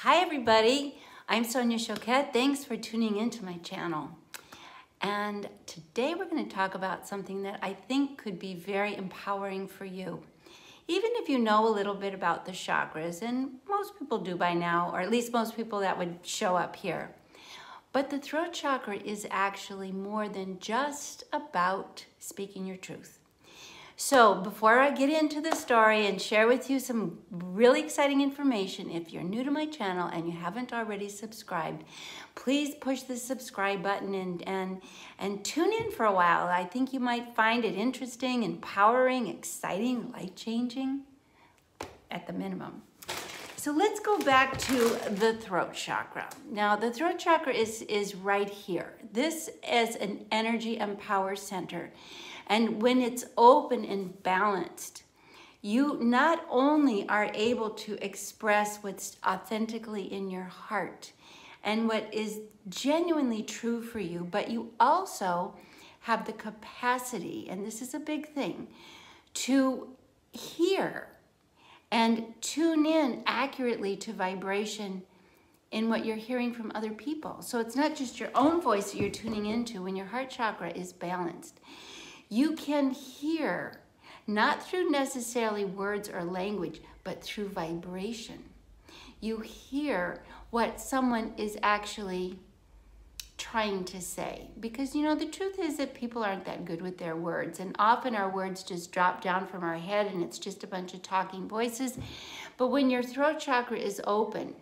Hi everybody, I'm Sonia Choquette. Thanks for tuning into my channel. And today we're going to talk about something that I think could be very empowering for you. Even if you know a little bit about the chakras, and most people do by now, or at least most people that would show up here. But the throat chakra is actually more than just about speaking your truth. So before I get into the story and share with you some really exciting information, if you're new to my channel and you haven't already subscribed, please push the subscribe button and tune in for a while. I think you might find it interesting, empowering, exciting, life-changing at the minimum. So let's go back to the throat chakra. Now the throat chakra is right here. This is an energy and power center. And when it's open and balanced, you not only are able to express what's authentically in your heart and what is genuinely true for you, but you also have the capacity, and this is a big thing, to hear and tune in accurately to vibration in what you're hearing from other people. So it's not just your own voice that you're tuning into when your heart chakra is balanced. You can hear, not through necessarily words or language, but through vibration. You hear what someone is actually trying to say. Because, you know, the truth is that people aren't that good with their words. And often our words just drop down from our head and it's just a bunch of talking voices. But when your throat chakra is open,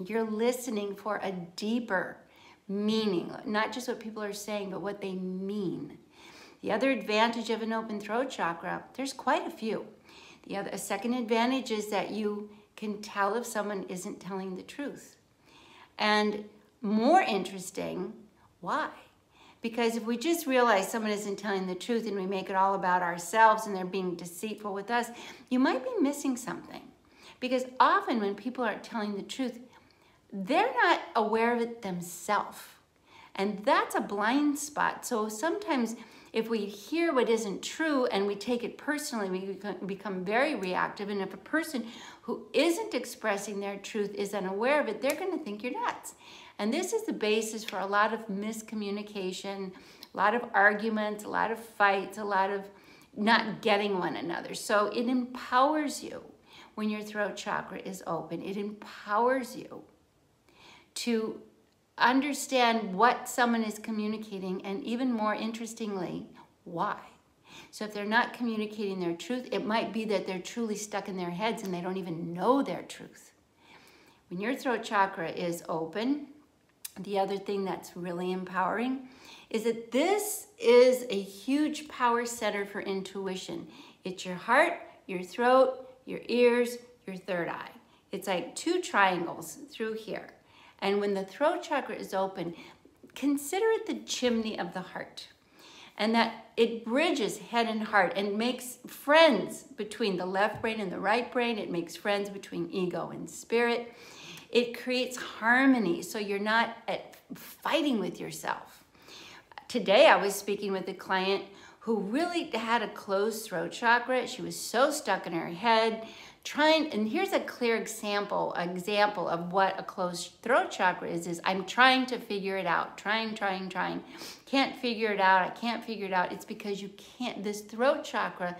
you're listening for a deeper meaning. Not just what people are saying, but what they mean. The other advantage of an open throat chakra, there's quite a few. A second advantage is that you can tell if someone isn't telling the truth. And more interesting, why? Because if we just realize someone isn't telling the truth and we make it all about ourselves and they're being deceitful with us, you might be missing something. Because often when people aren't telling the truth, they're not aware of it themselves. And that's a blind spot. So sometimes if we hear what isn't true and we take it personally, we become very reactive. And if a person who isn't expressing their truth is unaware of it, they're going to think you're nuts. And this is the basis for a lot of miscommunication, a lot of arguments, a lot of fights, a lot of not getting one another. So it empowers you when your throat chakra is open. It empowers you to understand what someone is communicating, and even more interestingly, why. So if they're not communicating their truth, it might be that they're truly stuck in their heads and they don't even know their truth. When your throat chakra is open, the other thing that's really empowering is that this is a huge power center for intuition. It's your heart, your throat, your ears, your third eye. It's like two triangles through here. And when the throat chakra is open, consider it the chimney of the heart. And that it bridges head and heart and makes friends between the left brain and the right brain. It makes friends between ego and spirit. It creates harmony so you're not fighting with yourself. Today I was speaking with a client who really had a closed throat chakra. She was so stuck in her head. And here's a clear example of what a closed throat chakra is I'm trying to figure it out, trying. Can't figure it out, I can't figure it out. It's because you can't, this throat chakra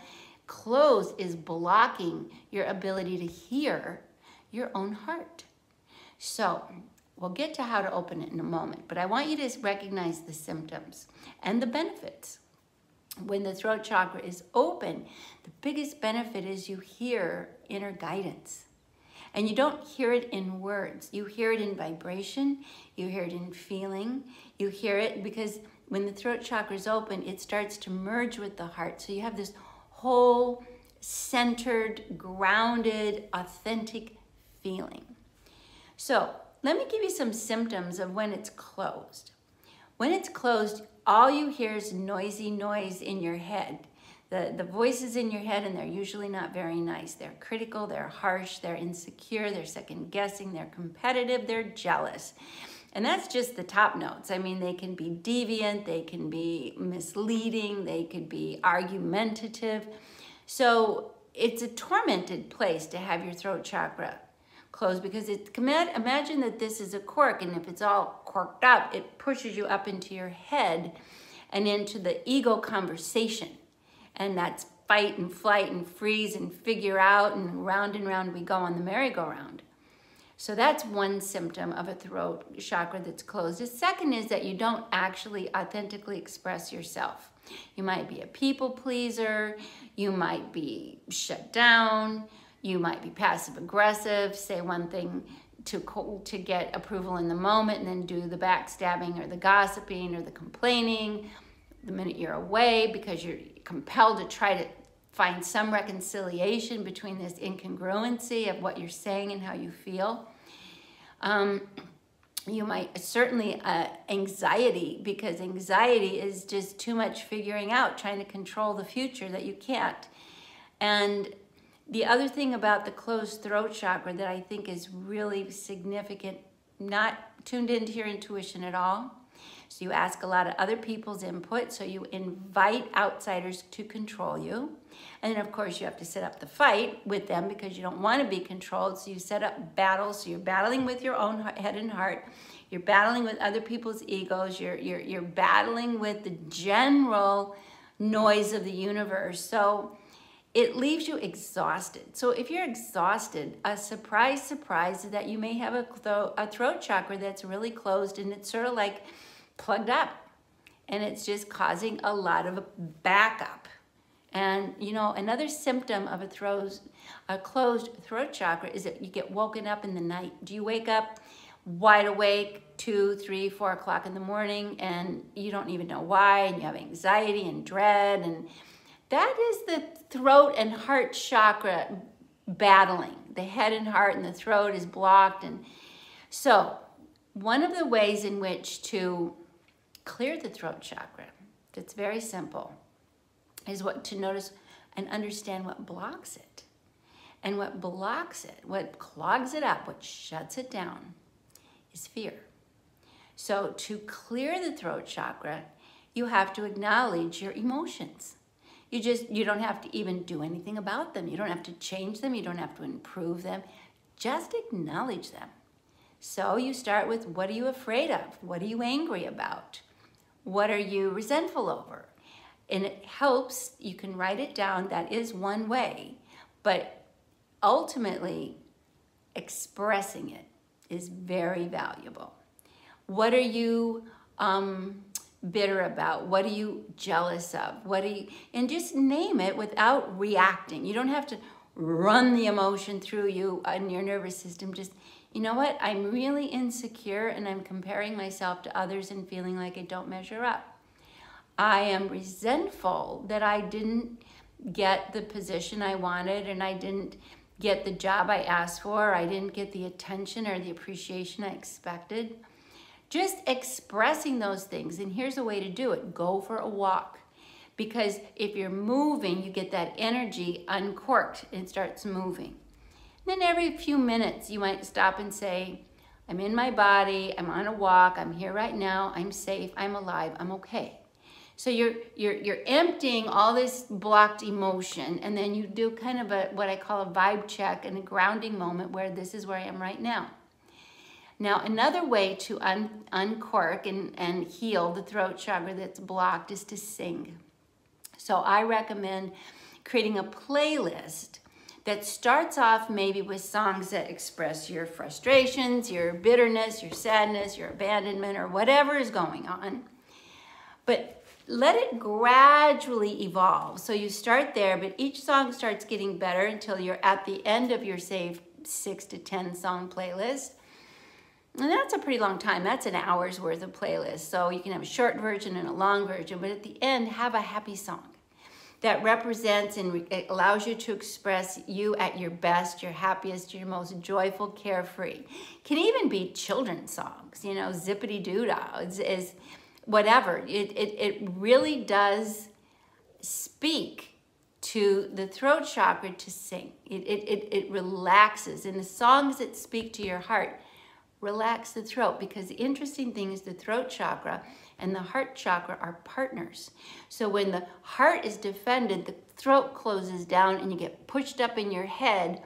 closed is blocking your ability to hear your own heart. So we'll get to how to open it in a moment, but I want you to recognize the symptoms and the benefits. When the throat chakra is open, the biggest benefit is you hear inner guidance. And you don't hear it in words. You hear it in vibration. You hear it in feeling. You hear it because when the throat chakra is open, it starts to merge with the heart. So you have this whole centered, grounded, authentic feeling. So let me give you some symptoms of when it's closed. When it's closed, all you hear is noisy noise in your head. The voices in your head, and they're usually not very nice. They're critical, they're harsh, they're insecure, they're second guessing, they're competitive, they're jealous. And that's just the top notes. I mean, they can be deviant, they can be misleading, they could be argumentative. So it's a tormented place to have your throat chakra closed because imagine that this is a cork, and if it's all corked up, it pushes you up into your head and into the ego conversation. And that's fight and flight and freeze and figure out, and round we go on the merry-go-round. So that's one symptom of a throat chakra that's closed. The second is that you don't actually authentically express yourself. You might be a people pleaser, you might be shut down, you might be passive aggressive, say one thing to get approval in the moment and then do the backstabbing or the gossiping or the complaining the minute you're away because you're compelled to try to find some reconciliation between this incongruency of what you're saying and how you feel. You might certainly anxiety, because anxiety is just too much figuring out, trying to control the future that you can't. And the other thing about the closed throat chakra that I think is really significant, not tuned into your intuition at all. So you ask a lot of other people's input, so you invite outsiders to control you. And then of course you have to set up the fight with them because you don't want to be controlled, so you set up battles. So you're battling with your own head and heart. You're battling with other people's egos. You're battling with the general noise of the universe. So it leaves you exhausted. So if you're exhausted, a surprise is that you may have a throat chakra that's really closed, and it's sort of like plugged up, and it's just causing a lot of backup. And you know, another symptom of a closed throat chakra is that you get woken up in the night. Do you wake up wide awake 2, 3, 4 o'clock in the morning and you don't even know why, and you have anxiety and dread? And that is the throat and heart chakra battling. The head and heart and the throat is blocked. And so one of the ways in which to clear the throat chakra, that's very simple, is to notice and understand what blocks it. And what blocks it, what clogs it up, what shuts it down, is fear. So to clear the throat chakra, you have to acknowledge your emotions. You don't have to even do anything about them. You don't have to change them. You don't have to improve them. Just acknowledge them. So you start with, what are you afraid of? What are you angry about? What are you resentful over? And it helps, you can write it down. That is one way. But ultimately, expressing it is very valuable. What are you bitter about? What are you jealous of? And just name it without reacting. You don't have to run the emotion through you in your nervous system. Just, you know what? I'm really insecure and I'm comparing myself to others and feeling like I don't measure up. I am resentful that I didn't get the position I wanted, and I didn't get the job I asked for. I didn't get the attention or the appreciation I expected. Just expressing those things. And here's a way to do it. Go for a walk. Because if you're moving, you get that energy uncorked and it starts moving. And then every few minutes, you might stop and say, I'm in my body, I'm on a walk, I'm here right now, I'm safe, I'm alive, I'm okay. So you're emptying all this blocked emotion, and then you do kind of what I call a vibe check and a grounding moment where this is where I am right now. Now, another way to uncork and heal the throat chakra that's blocked is to sing. So I recommend creating a playlist that starts off maybe with songs that express your frustrations, your bitterness, your sadness, your abandonment, or whatever is going on. But let it gradually evolve. So you start there, but each song starts getting better until you're at the end of your, say, 6 to 10 song playlist. And that's a pretty long time. That's an hour's worth of playlist. So you can have a short version and a long version, but at the end, have a happy song that represents and allows you to express you at your best, your happiest, your most joyful, carefree. Can even be children's songs, you know, zippity-doo-dah, is whatever. It really does speak to the throat chakra to sing. It relaxes. And the songs that speak to your heart relax the throat, because the interesting thing is the throat chakra and the heart chakra are partners. So when the heart is defended, the throat closes down and you get pushed up in your head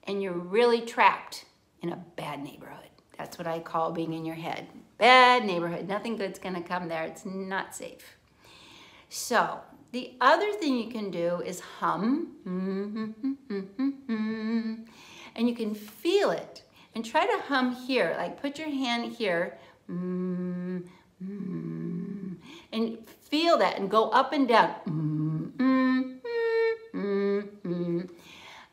and you're really trapped in a bad neighborhood. That's what I call being in your head. Bad neighborhood. Nothing good's going to come there. It's not safe. So the other thing you can do is hum. And you can feel it. And try to hum here. Like put your hand here. And feel that and go up and down.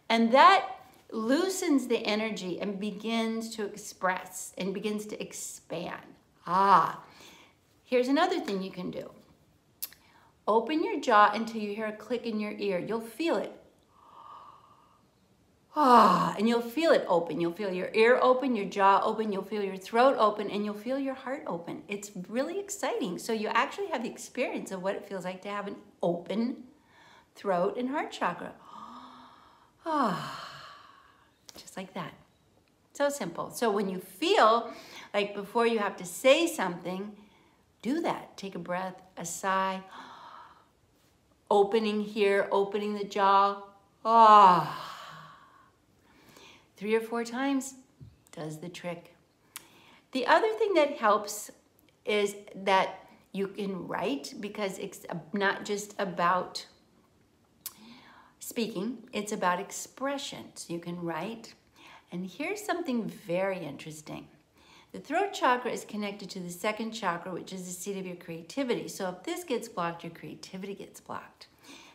And that loosens the energy and begins to express and begins to expand. Here's another thing you can do. Open your jaw until you hear a click in your ear. You'll feel it. And you'll feel it open. You'll feel your ear open, your jaw open, you'll feel your throat open, and you'll feel your heart open. It's really exciting. So you actually have the experience of what it feels like to have an open throat and heart chakra. Just like that. So simple. So when you feel like before you have to say something, do that. Take a breath, a sigh, opening here, opening the jaw. 3 or 4 times does the trick. The other thing that helps is that you can write, because it's not just about speaking, it's about expression. So you can write. And here's something very interesting. The throat chakra is connected to the second chakra, which is the seat of your creativity. So if this gets blocked, your creativity gets blocked.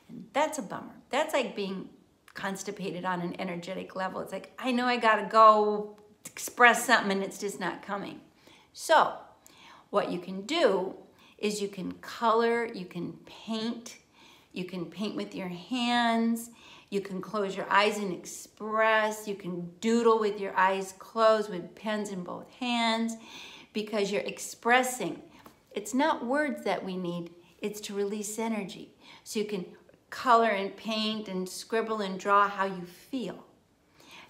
And that's a bummer. That's like being constipated on an energetic level. It's like, I know I gotta go express something and it's just not coming. So what you can do is you can color, you can paint with your hands, you can close your eyes and express, you can doodle with your eyes closed with pens in both hands, because you're expressing. It's not words that we need, it's to release energy. So you can color and paint and scribble and draw how you feel.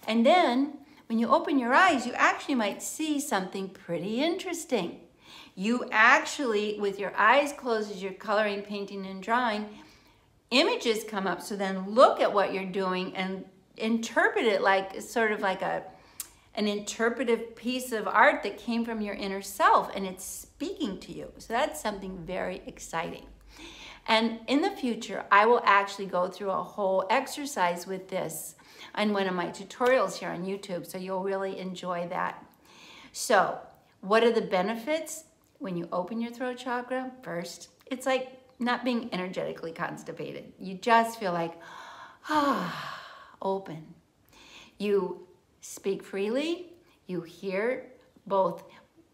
And then when you open your eyes, you actually might see something pretty interesting. You actually, with your eyes closed as you're coloring, painting, and drawing, images come up. So then look at what you're doing and interpret it like sort of like an interpretive piece of art that came from your inner self, and it's speaking to you. So that's something very exciting. And in the future, I will actually go through a whole exercise with this on one of my tutorials here on YouTube, so you'll really enjoy that. So, what are the benefits when you open your throat chakra? First, it's like not being energetically constipated. You just feel like, open. You speak freely, you hear both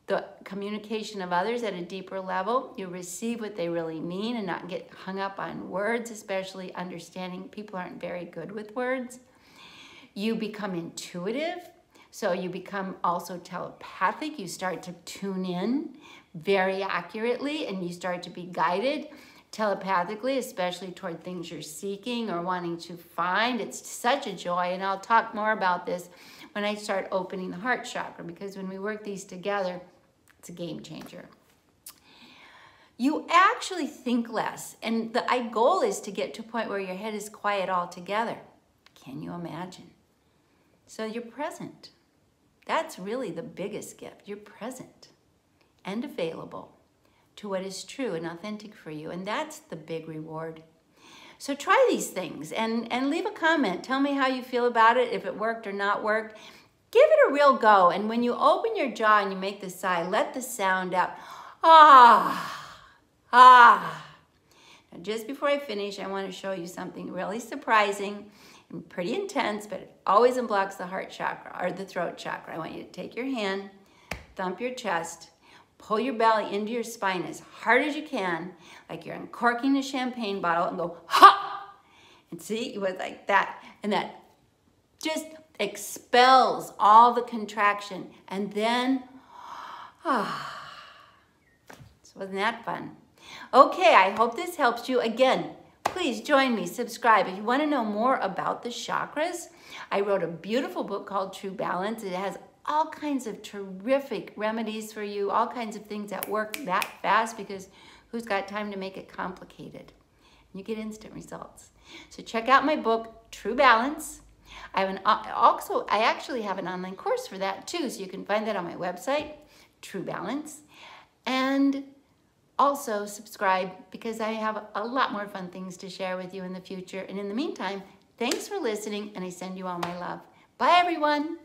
the communication of others at a deeper level. You receive what they really mean and not get hung up on words, especially understanding people aren't very good with words. You become intuitive, so you become also telepathic. You start to tune in very accurately, and you start to be guided telepathically, especially toward things you're seeking or wanting to find. It's such a joy, and I'll talk more about this when I start opening the heart chakra, because when we work these together, it's a game changer. You actually think less, and the goal is to get to a point where your head is quiet altogether. Can you imagine? So you're present. That's really the biggest gift. You're present and available to what is true and authentic for you, and that's the big reward. So try these things and leave a comment. Tell me how you feel about it, if it worked or not worked. Give it a real go, and when you open your jaw and you make the sigh, let the sound out. Now, just before I finish, I want to show you something really surprising and pretty intense, but it always unblocks the heart chakra or the throat chakra. I want you to take your hand, thump your chest, pull your belly into your spine as hard as you can, like you're uncorking a champagne bottle, and go, ha! And see, it was like that. And that just expels all the contraction. And then, so wasn't that fun? Okay, I hope this helps you. Again, please join me, subscribe. If you want to know more about the chakras, I wrote a beautiful book called True Balance. It has all kinds of terrific remedies for you, all kinds of things that work that fast, because who's got time to make it complicated? You get instant results. So check out my book, True Balance. I actually have an online course for that too, so you can find that on my website, True Balance. And also subscribe, because I have a lot more fun things to share with you in the future. And in the meantime, thanks for listening, and I send you all my love. Bye, everyone.